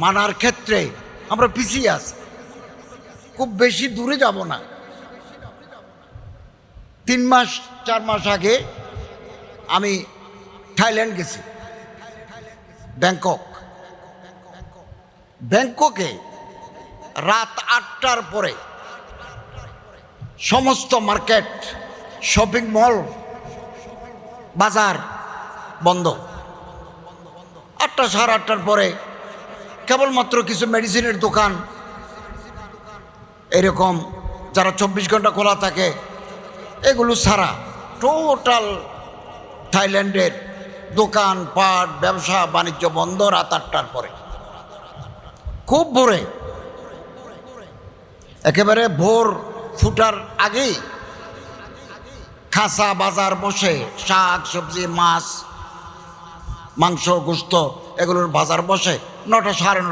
মানার ক্ষেত্রে আমরা পিছিয়ে আছি, খুব বেশি দূরে যাব না। 3 মাস 4 মাস আগে আমি থাইল্যান্ড গেছি, ব্যাংককে রাত 8টার পরে সমস্ত মার্কেট, শপিং মল, বাজার বন্ধ। 8টা সাড়ে 8টার পরে কেবলমাত্র কিছু মেডিসিনের দোকান, এরকম যারা 24 ঘন্টা খোলা থাকে এগুলো ছাড়া টোটাল থাইল্যান্ডের দোকান পাট ব্যবসা বাণিজ্য বন্ধ রাত 8টার পরে। খুব ভোরে, একেবারে ভোর ফুটার আগেই খাসা বাজার বসে, শাক সবজি মাছ মাংস গোস্ত এগুলোর বাজার বসে 9টা সাড়ে 9